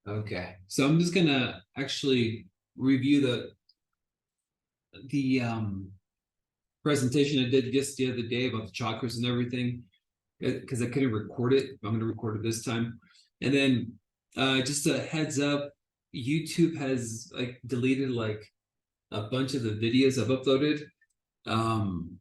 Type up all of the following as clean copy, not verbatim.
Okay. So I'm just gonna actually review the presentation I did just the other day about the chakras and everything because I couldn't record it. I'm gonna record it this time. And then just a heads up, YouTube has like deleted like a bunch of the videos I've uploaded. Um,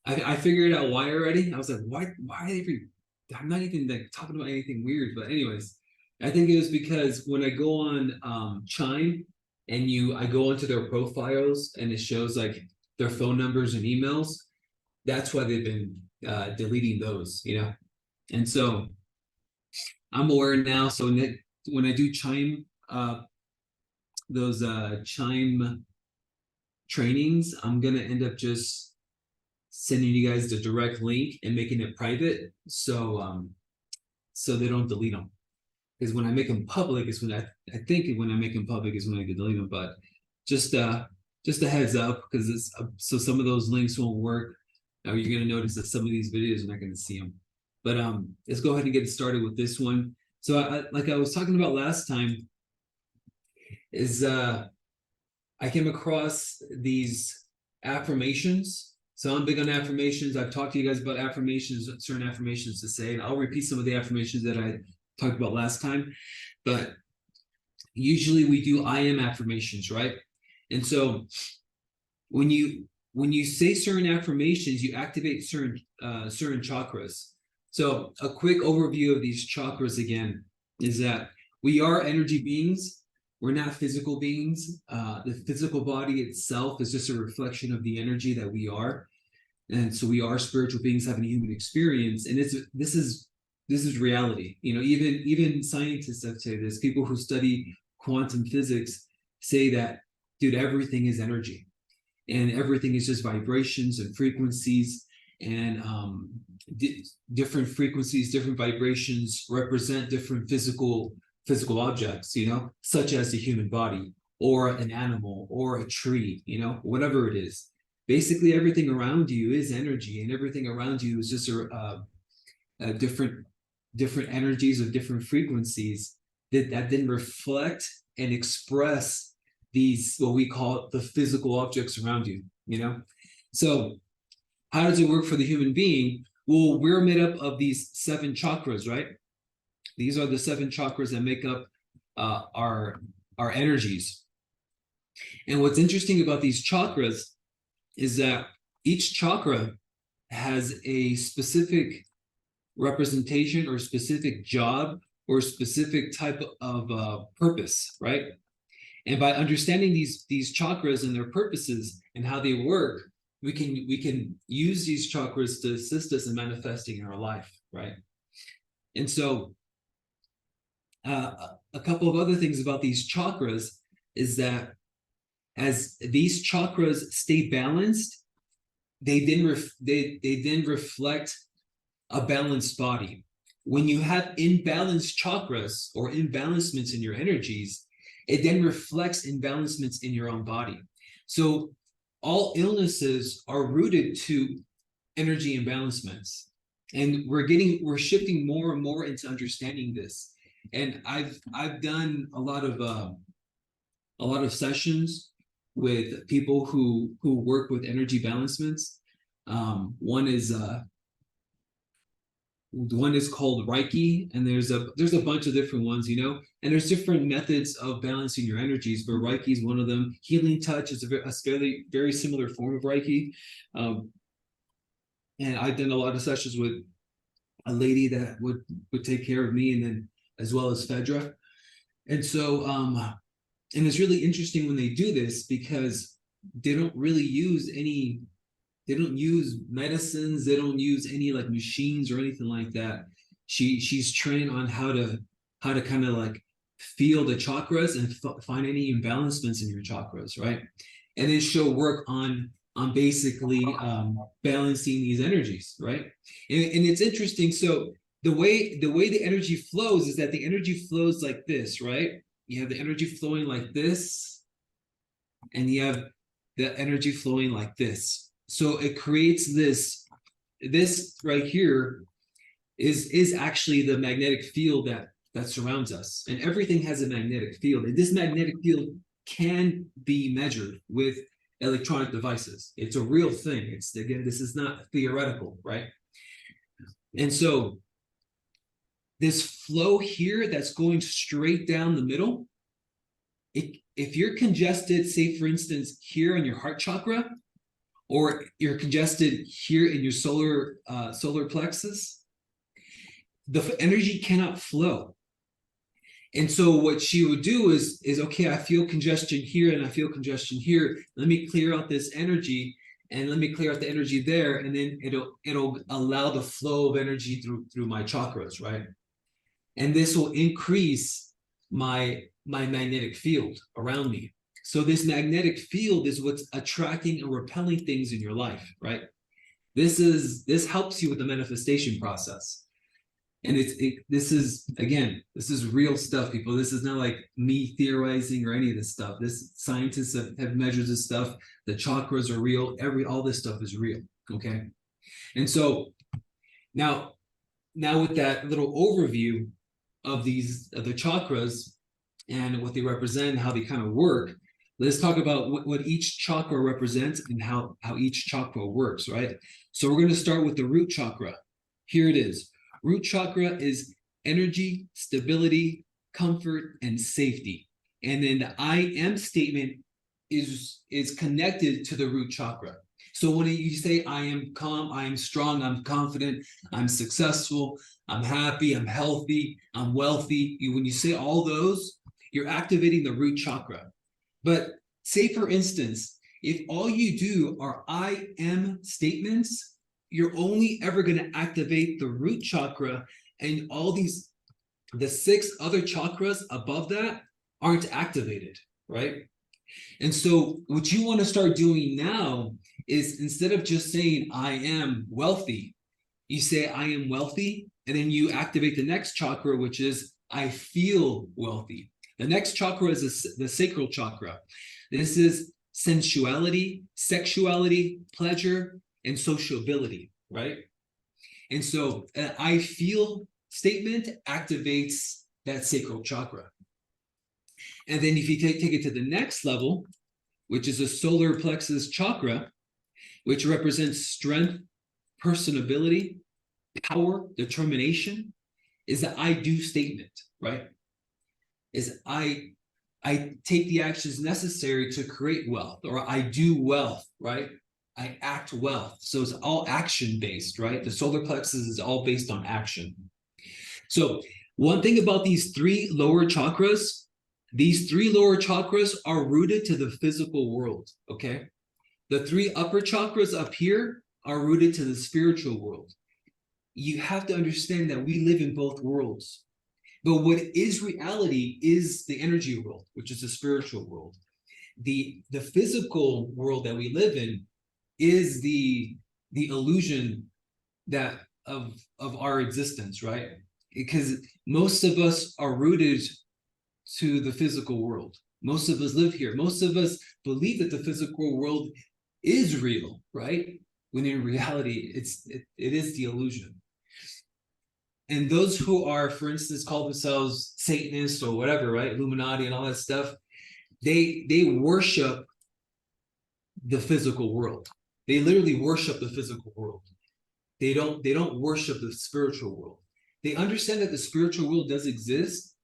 I figured out why already. I was like, why every I'm not even like talking about anything weird, but anyways, I think it was because when I go on Chime and I go onto their profiles and it shows like their phone numbers and emails, that's why they've been deleting those, you know. And so I'm aware now. So when I do Chime, those Chime trainings, I'm gonna end up just sending you guys the direct link and making it private, so they don't delete them. Because when I make them public is when I think when I make them public is when I can delete them. But just uh just a heads up because it's so some of those links won't work. Now you're gonna notice that some of these videos you're not gonna see them. But let's go ahead and get started with this one. So like I was talking about last time, is I came across these affirmations. So I'm big on affirmations. I've talked to you guys about affirmations, certain affirmations to say, and I'll repeat some of the affirmations that I talked about last time. But usually we do I am affirmations, right? And so when you say certain affirmations, you activate certain chakras. So a quick overview of these chakras again is that we are energy beings. We're not physical beings. The physical body itself is just a reflection of the energy that we are, and so we are spiritual beings having a human experience. And this is reality. You know, even scientists have said this. People who study quantum physics say that, dude, everything is energy, and everything is just vibrations and frequencies, and different frequencies, different vibrations represent different physical objects, you know, such as the human body or an animal or a tree, you know, whatever it is. Basically, everything around you is energy, and everything around you is just a different energies of different frequencies that then reflect and express these what we call the physical objects around you, you know. So how does it work for the human being? Well, we're made up of these 7 chakras, right? These are the 7 chakras that make up our energies. And what's interesting about these chakras is that each chakra has a specific representation or specific job or specific type of purpose, right? And by understanding these chakras and their purposes and how they work, we can use these chakras to assist us in manifesting in our life, right? And so a couple of other things about these chakras is that as these chakras stay balanced, they then reflect a balanced body. When you have imbalanced chakras or imbalancements in your energies, it then reflects imbalancements in your own body. So all illnesses are rooted to energy imbalancements. And we're shifting more and more into understanding this. And I've done a lot of sessions with people who work with energy balancements. One is called Reiki, and there's a bunch of different ones, you know, and there's different methods of balancing your energies, but Reiki is one of them. Healing touch is a fairly very similar form of Reiki, and I've done a lot of sessions with a lady that would take care of me, and then as well as Fedra, and so and it's really interesting when they do this because they don't really use any they don't use medicines, they don't use any like machines or anything like that. She's trained on how to kind of like feel the chakras and find any imbalancements in your chakras, right? And then she'll work on basically balancing these energies, right? And it's interesting. So the way the energy flows is that the energy flows like this, right? You have the energy flowing like this, and you have the energy flowing like this. So it creates this right here is actually the magnetic field that surrounds us, and everything has a magnetic field, and this magnetic field can be measured with electronic devices. It's a real thing. It's, again, this is not theoretical, right? And so this flow here that's going straight down the middle, if you're congested, say for instance here in your heart chakra, or you're congested here in your solar plexus, the energy cannot flow. And so what she would do is okay, I feel congestion here and I feel congestion here. Let me clear out this energy, and let me clear out the energy there, and then it'll allow the flow of energy through my chakras, right? And this will increase my magnetic field around me. So this magnetic field is what's attracting and repelling things in your life, right? This helps you with the manifestation process. And this is real stuff, people. This is not like me theorizing or any of this stuff. This, scientists have measured this stuff. The chakras are real. All this stuff is real. Okay. And so now with that little overview of the chakras and what they represent, how they kind of work, let's talk about what each chakra represents and how each chakra works, right? So we're going to start with the root chakra. Here it is. Root chakra is energy, stability, comfort, and safety. And then the I am statement is connected to the root chakra. So when you say I am calm, I am strong, I'm confident, I'm successful, I'm happy, I'm healthy, I'm wealthy, when you say all those, you're activating the root chakra. But say for instance, if all you do are I am statements, you're only ever going to activate the root chakra, and the 6 other chakras above that aren't activated, right? And so what you want to start doing now is, instead of just saying I am wealthy, you say I am wealthy, and then you activate the next chakra, which is I feel wealthy. The next chakra is the sacral chakra. This is sensuality, sexuality, pleasure, and sociability, right? And so an I feel statement activates that sacral chakra. And then if you take it to the next level, which is a solar plexus chakra, which represents strength, personability, power, determination, is the I do statement, right? Is I take the actions necessary to create wealth, or I do wealth, right? I act wealth. So it's all action based, right? The solar plexus is all based on action. So one thing about these 3 lower chakras, are rooted to the physical world, okay? The 3 upper chakras up here are rooted to the spiritual world. You have to understand that we live in both worlds. But what is reality is the energy world, which is the spiritual world. The physical world that we live in is the illusion that of our existence, right? Because most of us are rooted to the physical world. Most of us live here. Most of us believe that the physical world is real, right? When in reality, it is the illusion. And those who are, for instance, call themselves Satanists or whatever, right? Illuminati and all that stuff, they worship the physical world. They literally worship the physical world. They don't worship the spiritual world. They understand that the spiritual world does exist,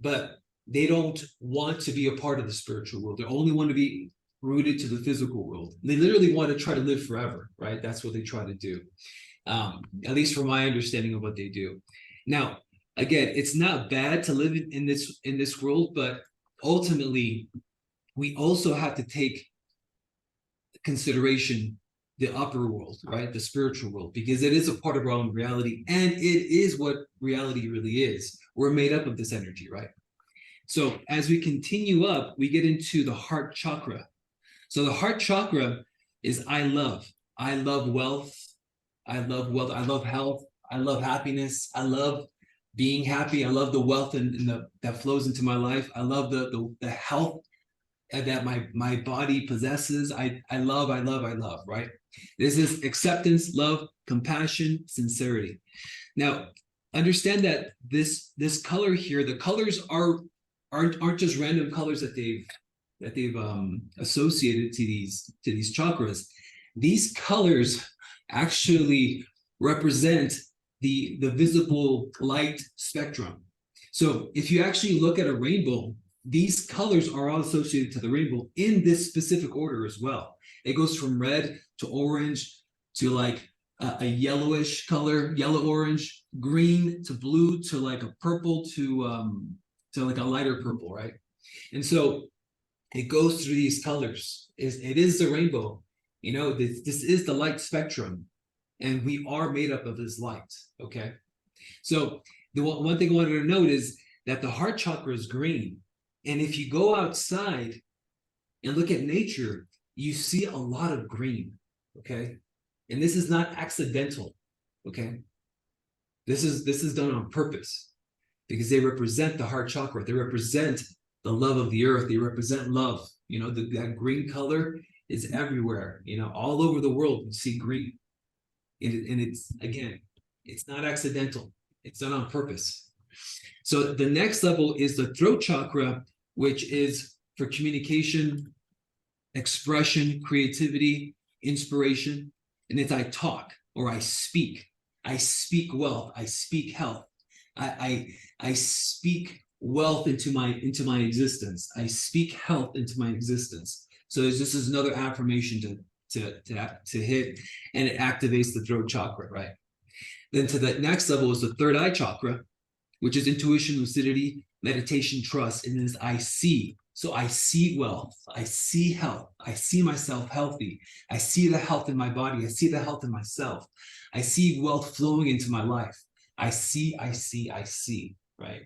but they don't want to be a part of the spiritual world. They only want to be rooted to the physical world. They literally want to try to live forever, right? That's what they try to do. At least from my understanding of what they do. Now, again, it's not bad to live in this world, but ultimately, we also have to take consideration the upper world, right? The spiritual world, because it is a part of our own reality, and it is what reality really is. We're made up of this energy, right? So as we continue up, we get into the heart chakra. So the heart chakra is I love wealth. I love wealth. I love health. I love happiness. I love being happy. I love the wealth that flows into my life. I love the health that my body possesses. I love, right? This is acceptance, love, compassion, sincerity. Now, understand that this color here, the colors aren't just random colors that they've associated to these chakras. These colors actually represent the visible light spectrum. So if you actually look at a rainbow, these colors are all associated to the rainbow in this specific order as well. It goes from red to orange to like a yellowish color, yellow orange, green to blue to like a purple to like a lighter purple, right? And so it goes through these colors. It is the rainbow. You know, this is the light spectrum, and we are made up of this light. Okay, so the one thing I wanted to note is that the heart chakra is green, and if you go outside and look at nature, you see a lot of green. Okay, and this is not accidental. Okay, this is done on purpose because they represent the heart chakra. They represent the love of the earth. They represent love. You know, that green color is everywhere. You know, all over the world you see green, and it's, again, it's not accidental. It's done on purpose. So the next level is the throat chakra, which is for communication, expression, creativity, inspiration. And it's I talk or I speak. I speak wealth. I speak health. I speak wealth into my existence. I speak health into my existence. So this is another affirmation to hit, and it activates the throat chakra, right? Then to the next level is the third eye chakra, which is intuition, lucidity, meditation, trust, and this I see. So I see wealth, I see health, I see myself healthy, I see the health in my body, I see the health in myself, I see wealth flowing into my life. I see, right?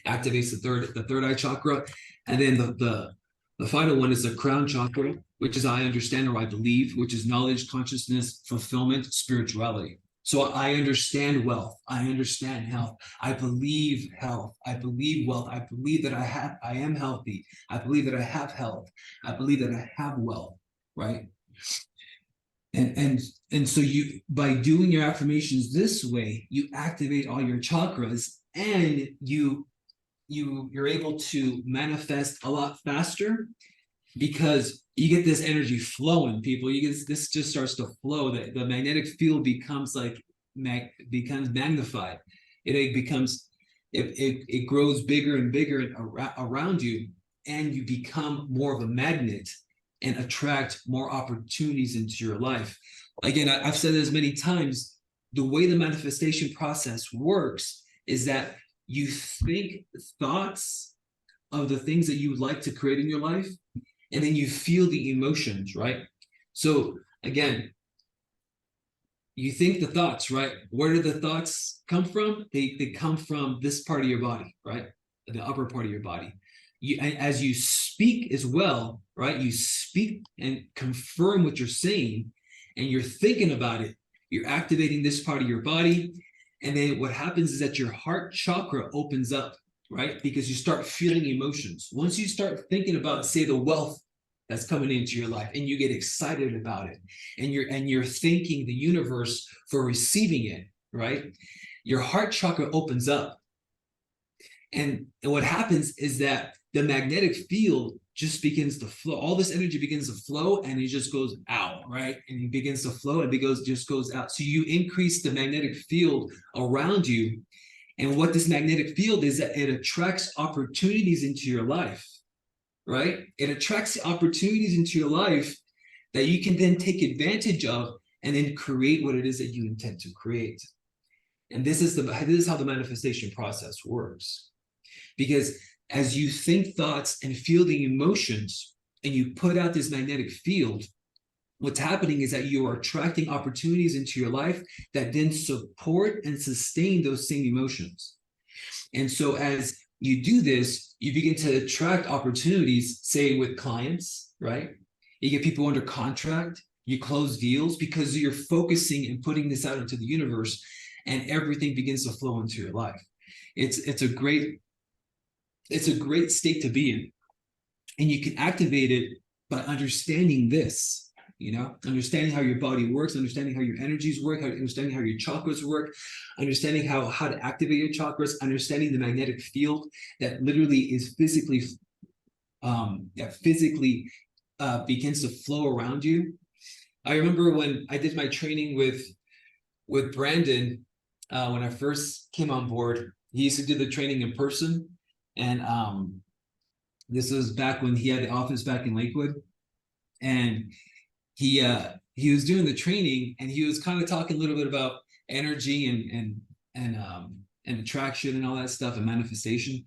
Activates the third eye chakra. And then the final one is the crown chakra, which is I understand or I believe, which is knowledge, consciousness, fulfillment, spirituality. So I understand wealth. I understand health. I believe health. I believe wealth. I believe that I am healthy. I believe that I have health. I believe that I have wealth, right? And so you, by doing your affirmations this way, you activate all your chakras, and you're able to manifest a lot faster because you get this energy flowing, people. You get this just starts to flow. The magnetic field becomes like becomes magnified. It grows bigger and bigger around you, and you become more of a magnet and attract more opportunities into your life. Again, I've said this many times. The way the manifestation process works is that you think thoughts of the things that you would like to create in your life, and then you feel the emotions, right? So again, you think the thoughts, right? Where do the thoughts come from? They come from this part of your body, right? The upper part of your body. As you speak as well, right? You speak and confirm what you're saying, and you're thinking about it. You're activating this part of your body. And then what happens is that your heart chakra opens up, right? Because you start feeling emotions. Once you start thinking about, say, the wealth that's coming into your life, and you get excited about it, and you're thanking the universe for receiving it, right? Your heart chakra opens up. And what happens is that the magnetic field just begins to flow. All this energy begins to flow, and it just goes out, right? And it begins to flow, and it just goes out. So you increase the magnetic field around you. And what this magnetic field is, that it attracts opportunities into your life, right? It attracts opportunities into your life that you can then take advantage of, and then create what it is that you intend to create. And this is how the manifestation process works. Because as you think thoughts and feel the emotions, and you put out this magnetic field, what's happening is that you are attracting opportunities into your life that then support and sustain those same emotions. And so as you do this, you begin to attract opportunities, say with clients, right? You get people under contract, you close deals because you're focusing and putting this out into the universe, and everything begins to flow into your life. It's a great state to be in. And you can activate it by understanding this. understanding how your body works, understanding how your energies work, understanding how your chakras work, understanding how to activate your chakras, understanding the magnetic field that literally is physically begins to flow around you. I remember when I did my training with Brandon, when I first came on board. He used to do the training in person, and this was back when he had the office back in Lakewood, and he was doing the training, and he was kind of talking a little bit about energy and attraction and all that stuff and manifestation.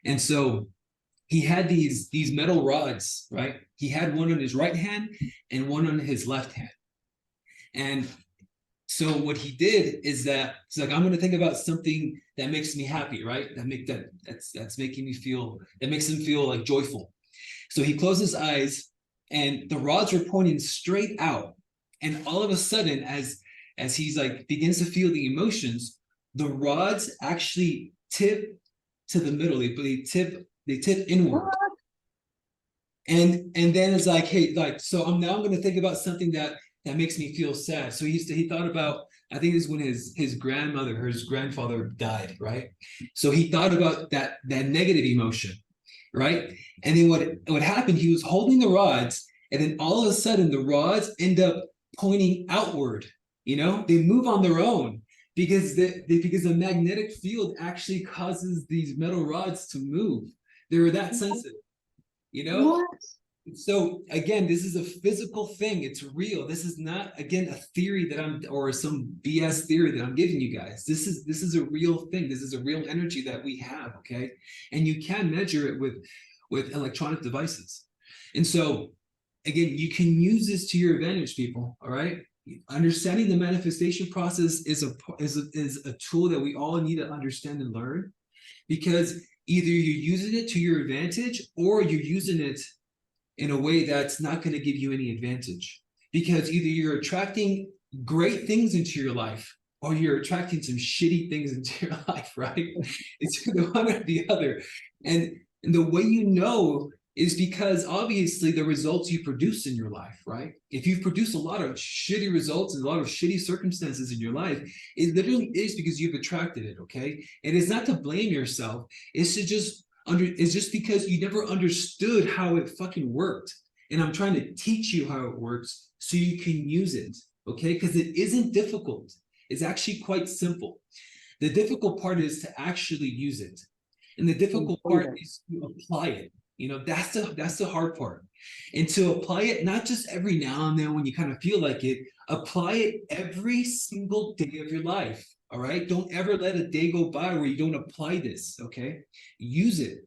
And so he had these metal rods, right? He had one on his right hand and one on his left hand. And so what he did is that it's like, I'm going to think about something that makes me happy, right? That's making me feel, that makes him feel like joyful. So he closed his eyes, and the rods were pointing straight out. And all of a sudden, as he's like begins to feel the emotions, the rods actually tip to the middle. They tip inward. And then it's like, hey, like, so I'm going to think about something that makes me feel sad. So he thought about, I think it's when his grandfather died, right? So he thought about that negative emotion, right? And then what happened, he was holding the rods, and then all of a sudden the rods end up pointing outward. They move on their own because the magnetic field actually causes these metal rods to move. They were that sensitive, What? So again, this is a physical thing. It's real. This is not, again, a theory or some BS theory that I'm giving you guys. This is a real thing. This is a real energy that we have, okay? And you can measure it with electronic devices. And so, again, you can use this to your advantage, people, all right? Understanding the manifestation process is a tool that we all need to understand and learn, because either you're using it to your advantage or you're using it in a way that's not going to give you any advantage, because either you're attracting great things into your life or you're attracting some shitty things into your life, right? It's the one or the other. And the way is because obviously the results you produce in your life, right? If you've produced a lot of shitty results and a lot of shitty circumstances in your life, it literally is because you've attracted it, okay? And it's not to blame yourself. It's just because you never understood how it fucking worked. And I'm trying to teach you how it works so you can use it, okay? Because it isn't difficult. It's actually quite simple. The difficult part is to actually use it. And the difficult part is to apply it. That's the hard part. And to apply it, not just every now and then when you kind of feel like it, apply it every single day of your life. All right. Don't ever let a day go by where you don't apply this. Okay. Use it.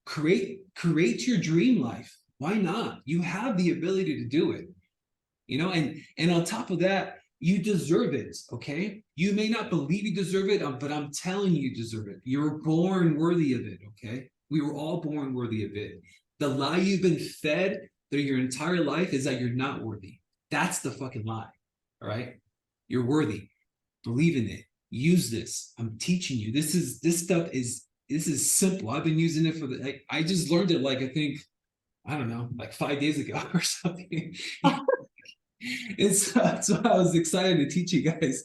Create your dream life. Why not? You have the ability to do it. And on top of that, you deserve it. Okay. You may not believe you deserve it, but I'm telling you deserve it. You're born worthy of it. Okay. We were all born worthy of it. The lie you've been fed through your entire life is that you're not worthy. That's the fucking lie. All right. You're worthy. Believe in it. Use this. I'm teaching you. This is simple. I've been using it I just learned it I don't know, like 5 days ago or something. So I was excited to teach you guys.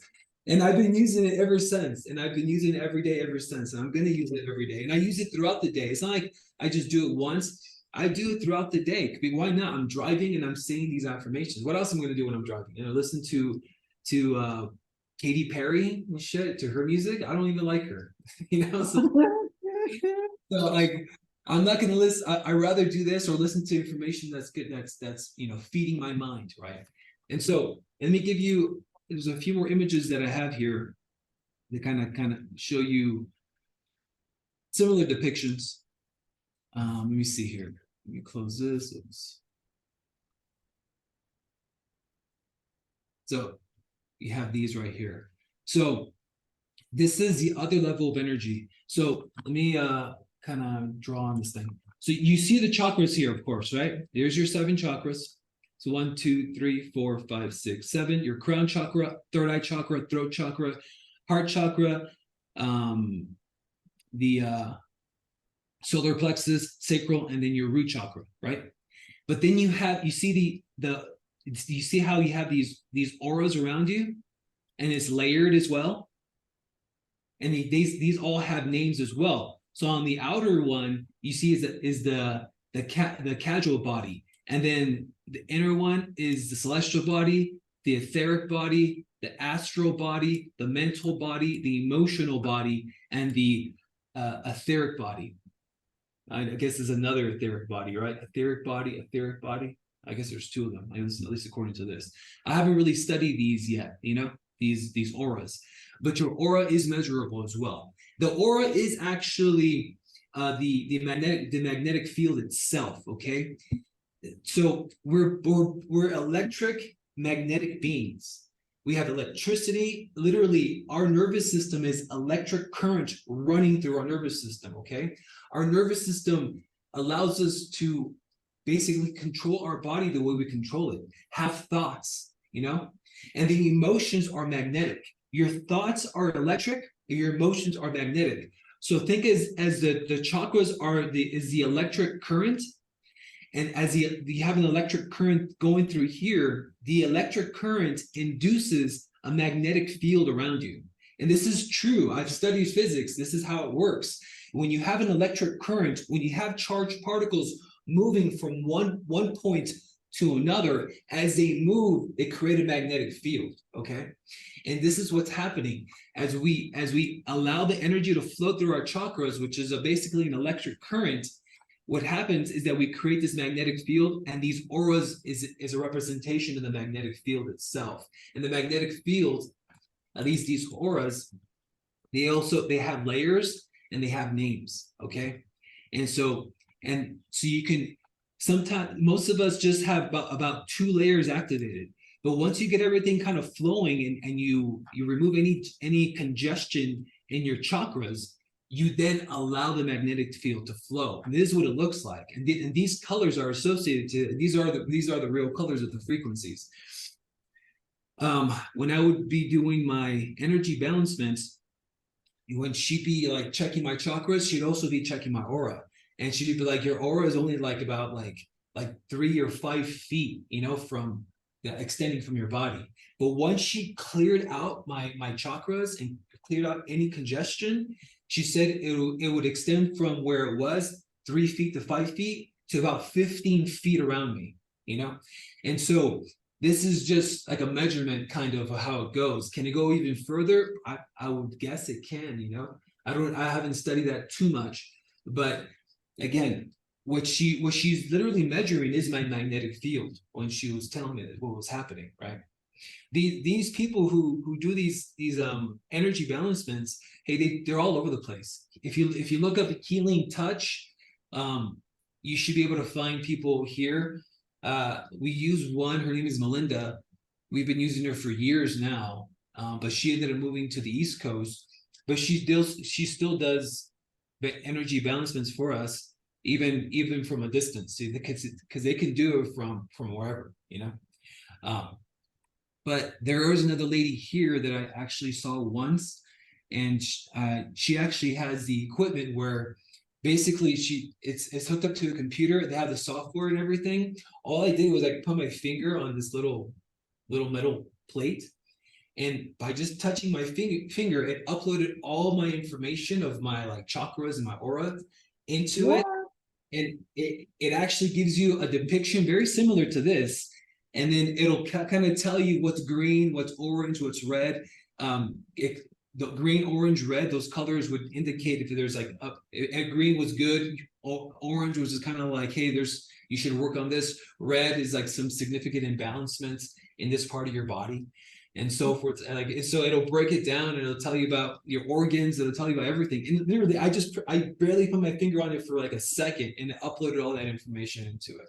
And I've been using it ever since. And I've been using it every day ever since. And I'm going to use it every day. And I use it throughout the day. It's not like I just do it once. I do it throughout the day. Why not? I'm driving and I'm saying these affirmations. What else am I going to do when I'm driving? Listen to Katy Perry and shit, to her music. I don't even like her. So like, I'm not going to listen. I rather do this or listen to information that's good. That's feeding my mind, right? And so let me give you. There's a few more images that I have here that kind of show you similar depictions. Let me see here. Let me close this. Oops. So you have these right here. So this is the other level of energy. So let me kind of draw on this thing. So you see the chakras here, of course, right? There's your 7 chakras. So 1, 2, 3, 4, 5, 6, 7. Your crown chakra, third eye chakra, throat chakra, heart chakra, the solar plexus, sacral, and then your root chakra, right? But then you see you see how you have these auras around you, and it's layered as well, and these all have names as well. So on the outer one, you see the casual body, and then the inner one is the celestial body, the etheric body, the astral body, the mental body, the emotional body, and the etheric body. I guess there's another etheric body, right? Etheric body, etheric body. I guess there's two of them, at least according to this. I haven't really studied these yet, these auras, but your aura is measurable as well. The aura is actually the magnetic field itself. Okay, so we're electric magnetic beings. We have electricity. Literally, our nervous system is electric current running through our nervous system. Okay, our nervous system allows us to basically control our body the way we control it, have thoughts, and the emotions are magnetic. Your thoughts are electric, your emotions are magnetic. So think as the chakras is the electric current, and as you have an electric current going through here, the electric current induces a magnetic field around you. And this is true. I've studied physics. This is how it works. When you have an electric current, when you have charged particles moving from one point to another, as they move, they create a magnetic field. Okay, and this is what's happening as we allow the energy to flow through our chakras, which is basically an electric current. What happens is that we create this magnetic field, and these auras is a representation of the magnetic field itself. And the magnetic field, at least these auras, they have layers and they have names. Okay, and so you can sometimes, most of us just have about 2 layers activated. But once you get everything kind of flowing, and you remove any congestion in your chakras, you then allow the magnetic field to flow. And this is what it looks like. And these colors are associated to, these are the real colors of the frequencies. When I would be doing my energy balancements, when she'd be like checking my chakras, she'd also be checking my aura. And she'd be like, your aura is only like about like 3 or 5 feet, from extending from your body. But once she cleared out my chakras and cleared out any congestion, she said it would extend from where it was 3 feet to 5 feet to about 15 feet around me, And so this is just like a measurement kind of how it goes. Can it go even further? I would guess it can, I haven't studied that too much, but again, what she's literally measuring is my magnetic field when she was telling me what was happening, right? These people who do these energy balancements, hey, they're all over the place. If you look up Healing Touch, you should be able to find people here. We use one. Her name is Melinda. We've been using her for years now, but she ended up moving to the East Coast. But she still does energy balancements for us, even from a distance, because they can do it from wherever, but there is another lady here that I actually saw once, and she actually has the equipment where basically it's hooked up to a computer. They have the software and everything. All I did was I put my finger on this little metal plate, and by just touching my finger, it uploaded all my information of my like chakras and my aura into it, and it actually gives you a depiction very similar to this. And then it'll kind of tell you what's green, what's orange, what's red. The green, orange, red, those colors would indicate if there's like green was good, orange was just kind of like, hey, you should work on this. Red is like some significant imbalancements in this part of your body, and so forth. So it'll break it down, and it'll tell you about your organs. It'll tell you about everything. And literally, I barely put my finger on it for like a second, and it uploaded all that information into it.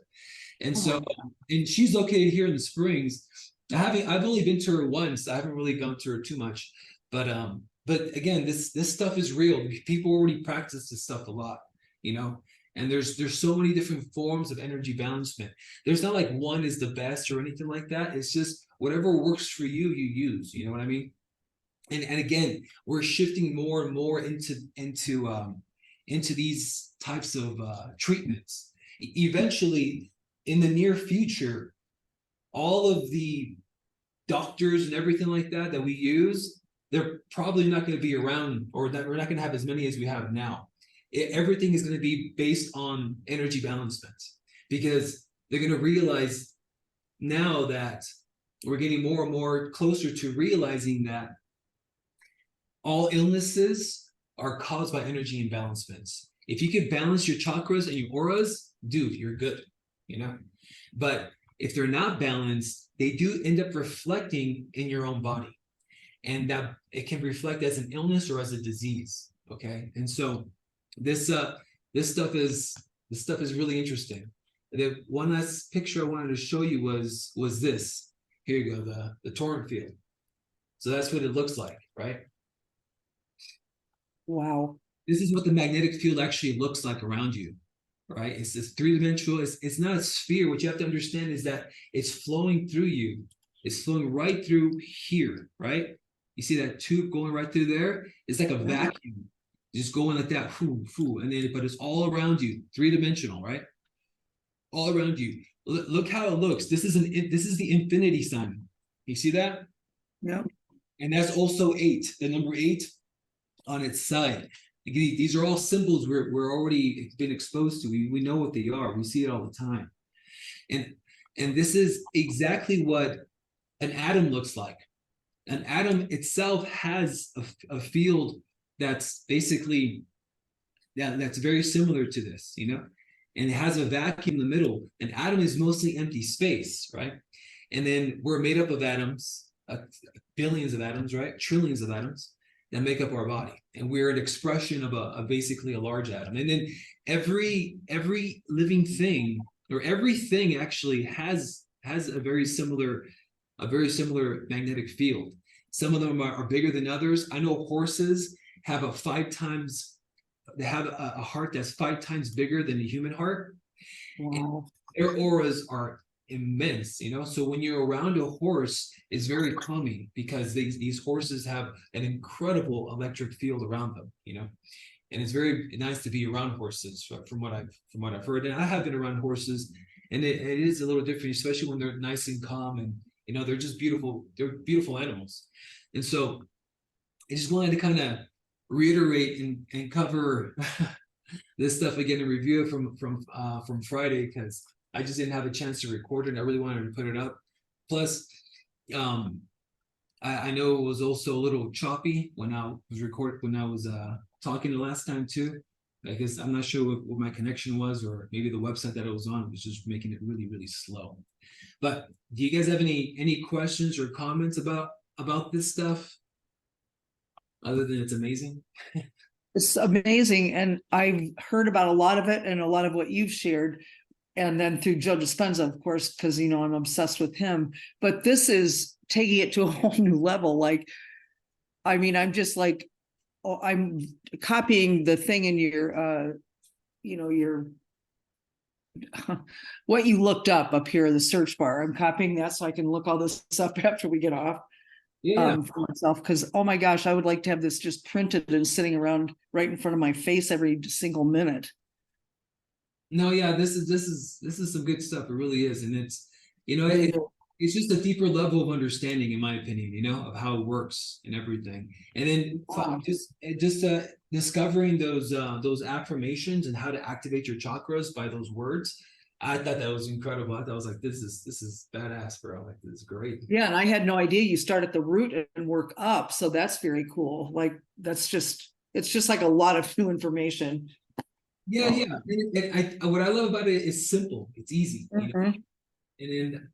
And so, and she's located here in the Springs. I've only been to her once. I haven't really gone to her too much, but again, this stuff is real. People already practice this stuff a lot, And there's so many different forms of energy balancement. There's not like one is the best or anything like that. It's just whatever works for you, you use. You know what I mean? And again, we're shifting more and more into these types of treatments. Eventually, in the near future, all of the doctors and everything like that we use, they're probably not going to be around, or that we're not going to have as many as we have now. Everything is going to be based on energy balancement, because they're going to realize now that we're getting more and more closer to realizing that all illnesses are caused by energy imbalancements. If you can balance your chakras and your auras, dude, you're good, you know? But if they're not balanced, they do end up reflecting in your own body. And that it can reflect as an illness or as a disease. Okay. And so this stuff is really interesting. The one last picture I wanted to show you was this. Here you go, the torrent field. So that's what it looks like, right? Wow. This is what the magnetic field actually looks like around you, right? It's this three-dimensional, it's not a sphere. What you have to understand is that it's flowing through you. It's flowing right through here, right? You see that tube going right through there? It's like a vacuum, just going like that, foo, foo, and then, but it's all around you, three-dimensional, right? All around you. Look how it looks. This is the infinity sign. You see that? Yeah. And that's also 8, the number 8 on its side. These are all symbols we're already been exposed to. We know what they are. We see it all the time. And this is exactly what an atom looks like. An atom itself has a field that's basically that's very similar to this, you know, and it has a vacuum in the middle. An atom is mostly empty space, right? And then we're made up of atoms, billions of atoms, right? Trillions of atoms that make up our body, and we're an expression of basically a large atom. And then every living thing, or everything actually has a very similar magnetic field. Some of them are bigger than others. I know horses have a heart that's 5 times bigger than a human heart. Wow. And their auras are immense, you know. So when you're around a horse, it's very calming, because these horses have an incredible electric field around them, you know. And it's very nice to be around horses, from what I've heard. And I have been around horses, and it is a little different, especially when they're nice and calm, and you know, they're just beautiful. They're beautiful animals. And so I just wanted to kind of reiterate and cover this stuff again and review it from Friday, because I just didn't have a chance to record it, and I really wanted to put it up. Plus, I know it was also a little choppy when I was talking the last time too. I guess I'm not sure what my connection was, or maybe the website that it was on was just making it really, really slow. But do you guys have any questions or comments about this stuff, other than it's amazing? It's amazing. And I've heard about a lot of it and a lot of what you've shared. And then through Joe Dispenza, of course, because, you know, I'm obsessed with him. But this is taking it to a whole new level. Like, I mean, I'm just like, oh, I'm copying the thing in your, you know, your, what you looked up here in the search bar. I'm copying that so I can look all this up after we get off. Yeah. For myself, because oh my gosh, I would like to have this just printed and sitting around right in front of my face every single minute. No, yeah, this is some good stuff. It really is, and it's, you know, it's just a deeper level of understanding, in my opinion, you know, of how it works and everything. And then just discovering those affirmations and how to activate your chakras by those words. I thought that was incredible. I thought I was like, this is badass, bro. Like, this is great. Yeah, and I had no idea you start at the root and work up, so that's very cool. Like, it's just like a lot of new information. Yeah, yeah. What I love about it is simple. It's easy. You know?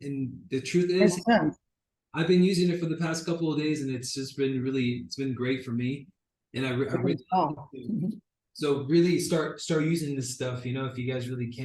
And the truth is, I've been using it for the past couple of days, and it's been great for me. And I really, so really start using this stuff. You know, if you guys really can.